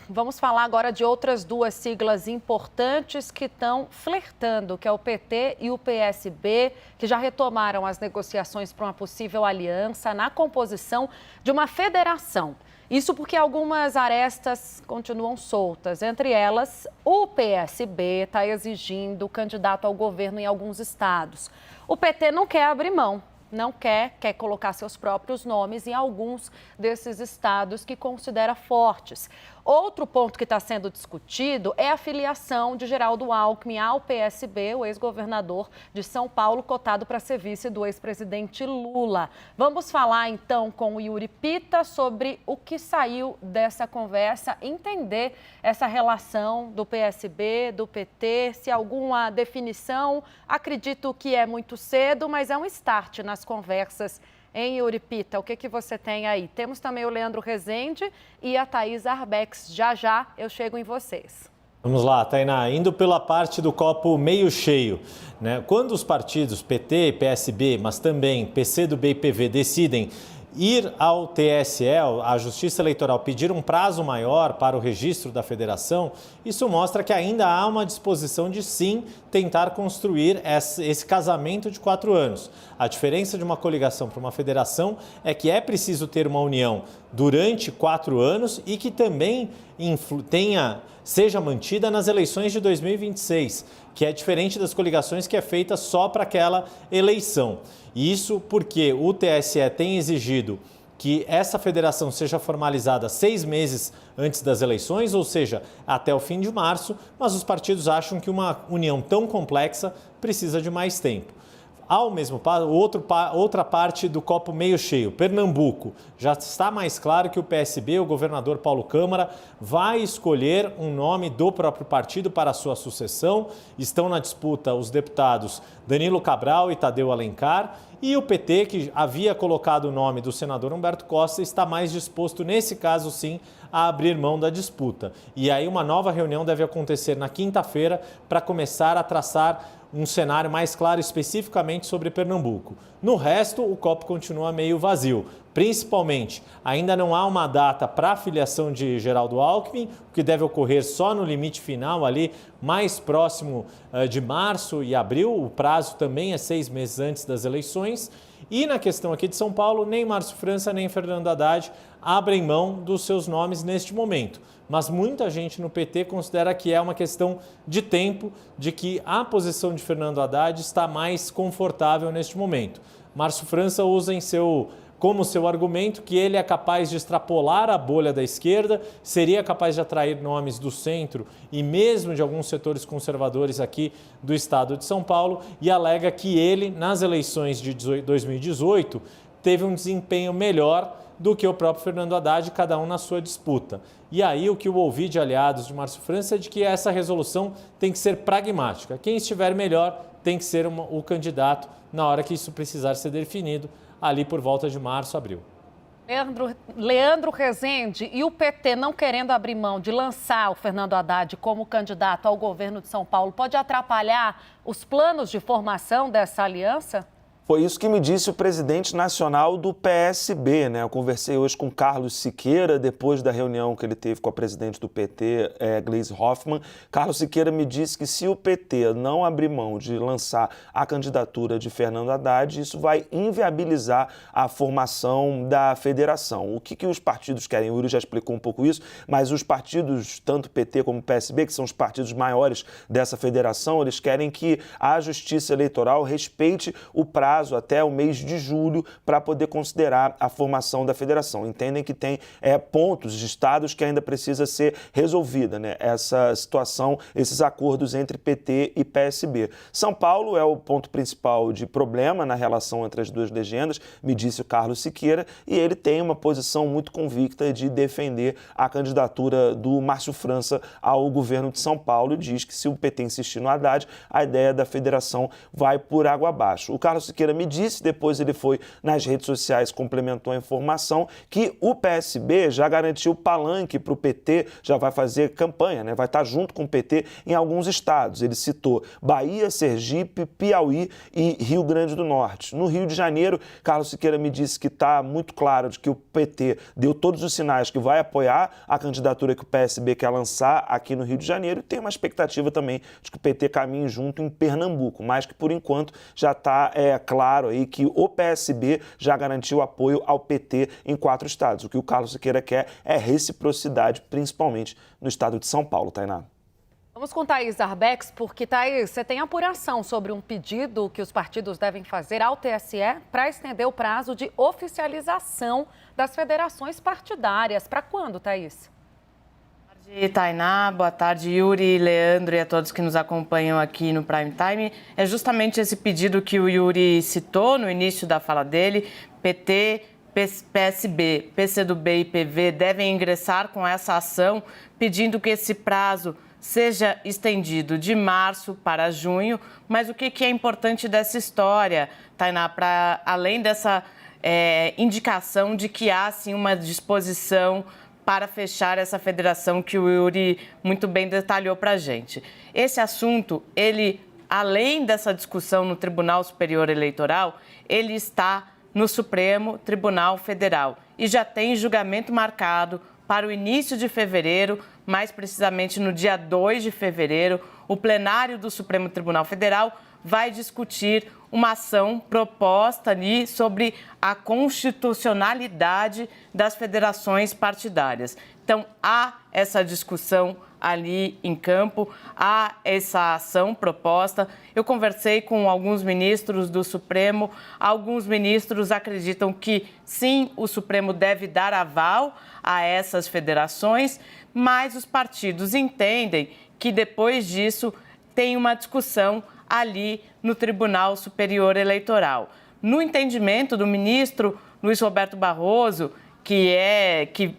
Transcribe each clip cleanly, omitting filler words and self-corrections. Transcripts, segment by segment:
vamos falar agora de outras duas siglas importantes que estão flertando, que é o PT e o PSB, que já retomaram as negociações para uma possível aliança na composição de uma federação. Isso porque algumas arestas continuam soltas. Entre elas, o PSB está exigindo o candidato ao governo em alguns estados. O PT não quer abrir mão. Não quer colocar seus próprios nomes em alguns desses estados que considera fortes. Outro ponto que está sendo discutido é a filiação de Geraldo Alckmin ao PSB, o ex-governador de São Paulo, cotado para ser vice do ex-presidente Lula. Vamos falar então com o Yuri Pita sobre o que saiu dessa conversa, entender essa relação do PSB, do PT, se há alguma definição. Acredito que é muito cedo, mas é um start nas conversas. Em Yuri Pita, o que você tem aí? Temos também o Leandro Rezende e a Thaís Arbex. Já eu chego em vocês. Vamos lá, Tainá, indo pela parte do copo meio cheio, né? Quando os partidos PT, PSB, mas também PCdoB e PV decidem ir ao TSE, à Justiça Eleitoral, pedir um prazo maior para o registro da federação, isso mostra que ainda há uma disposição de sim tentar construir esse casamento de 4 anos. A diferença de uma coligação para uma federação é que é preciso ter uma união durante 4 anos e que também seja mantida nas eleições de 2026, que é diferente das coligações que é feita só para aquela eleição. Isso porque o TSE tem exigido que essa federação seja formalizada 6 meses antes das eleições, ou seja, até o fim de março, mas os partidos acham que uma união tão complexa precisa de mais tempo. Ao mesmo outra parte do copo meio cheio, Pernambuco, já está mais claro que o PSB, o governador Paulo Câmara, vai escolher um nome do próprio partido para a sua sucessão. Estão na disputa os deputados Danilo Cabral e Tadeu Alencar. E o PT, que havia colocado o nome do senador Humberto Costa, está mais disposto, nesse caso sim, a abrir mão da disputa. E aí uma nova reunião deve acontecer na quinta-feira para começar a traçar um cenário mais claro especificamente sobre Pernambuco. No resto, o copo continua meio vazio. Principalmente, ainda não há uma data para a filiação de Geraldo Alckmin, o que deve ocorrer só no limite final, ali mais próximo de março e abril. O prazo também é 6 meses antes das eleições. E na questão aqui de São Paulo, nem Márcio França nem Fernando Haddad abrem mão dos seus nomes neste momento. Mas muita gente no PT considera que é uma questão de tempo, de que a posição de Fernando Haddad está mais confortável neste momento. Márcio França usa como seu argumento que ele é capaz de extrapolar a bolha da esquerda, seria capaz de atrair nomes do centro e mesmo de alguns setores conservadores aqui do estado de São Paulo, e alega que ele, nas eleições de 2018, teve um desempenho melhor do que o próprio Fernando Haddad, cada um na sua disputa. E aí o que eu ouvi de aliados de Márcio França é de que essa resolução tem que ser pragmática. Quem estiver melhor tem que ser o candidato na hora que isso precisar ser definido, ali por volta de março, abril. Leandro Rezende, e o PT não querendo abrir mão de lançar o Fernando Haddad como candidato ao governo de São Paulo, pode atrapalhar os planos de formação dessa aliança? Foi isso que me disse o presidente nacional do PSB, né? Eu conversei hoje com Carlos Siqueira, depois da reunião que ele teve com a presidente do PT, Gleisi Hoffmann. Carlos Siqueira me disse que se o PT não abrir mão de lançar a candidatura de Fernando Haddad, isso vai inviabilizar a formação da federação. O que os partidos querem? O Yuri já explicou um pouco isso, mas os partidos, tanto PT como PSB, que são os partidos maiores dessa federação, eles querem que a Justiça Eleitoral respeite o prazo até o mês de julho para poder considerar a formação da federação. Entendem que tem pontos de estados que ainda precisa ser resolvida, né? Essa situação, esses acordos entre PT e PSB. São Paulo é o ponto principal de problema na relação entre as duas legendas, me disse o Carlos Siqueira, e ele tem uma posição muito convicta de defender a candidatura do Márcio França ao governo de São Paulo e diz que se o PT insistir no Haddad, a ideia da federação vai por água abaixo. O Carlos Siqueira Siqueira me disse, depois ele foi nas redes sociais, complementou a informação, que o PSB já garantiu palanque para o PT, já vai fazer campanha, né? Vai estar junto com o PT em alguns estados. Ele citou Bahia, Sergipe, Piauí e Rio Grande do Norte. No Rio de Janeiro, Carlos Siqueira me disse que está muito claro de que o PT deu todos os sinais que vai apoiar a candidatura que o PSB quer lançar aqui no Rio de Janeiro, e tem uma expectativa também de que o PT caminhe junto em Pernambuco, mas que por enquanto já está claro aí que o PSB já garantiu apoio ao PT em 4 estados. O que o Carlos Siqueira quer é reciprocidade, principalmente no estado de São Paulo, Tainá. Vamos com Thaís Arbex, porque, Thaís, você tem apuração sobre um pedido que os partidos devem fazer ao TSE para estender o prazo de oficialização das federações partidárias. Para quando, Thaís? Boa tarde, Tainá. Boa tarde, Yuri, Leandro e a todos que nos acompanham aqui no Prime Time. É justamente esse pedido que o Yuri citou no início da fala dele. PT, PSB, PCdoB e PV devem ingressar com essa ação, pedindo que esse prazo seja estendido de março para junho. Mas o que é importante dessa história, Tainá, para além dessa indicação de que há, sim, uma disposição para fechar essa federação que o Yuri muito bem detalhou para a gente. Esse assunto, ele, além dessa discussão no Tribunal Superior Eleitoral, ele está no Supremo Tribunal Federal e já tem julgamento marcado para o início de fevereiro, mais precisamente no dia 2 de fevereiro. O plenário do Supremo Tribunal Federal vai discutir uma ação proposta ali sobre a constitucionalidade das federações partidárias. Então, há essa discussão ali em campo, há essa ação proposta. Eu conversei com alguns ministros do Supremo, alguns ministros acreditam que sim, o Supremo deve dar aval a essas federações, mas os partidos entendem que depois disso tem uma discussão ali no Tribunal Superior Eleitoral. No entendimento do ministro Luiz Roberto Barroso, que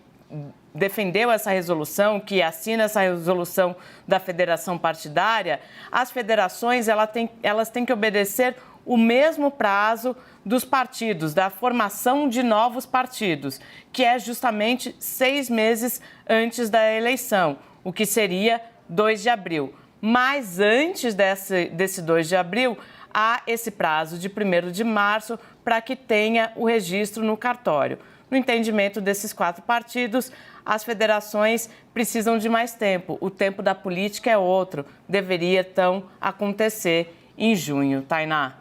defendeu essa resolução, que assina essa resolução da federação partidária, as federações elas têm que obedecer o mesmo prazo dos partidos, da formação de novos partidos, que é justamente 6 meses antes da eleição, o que seria 2 de abril. Mas antes desse 2 de abril, há esse prazo de 1º de março para que tenha o registro no cartório. No entendimento desses 4 partidos, as federações precisam de mais tempo. O tempo da política é outro. Deveria, então, acontecer em junho. Tainá.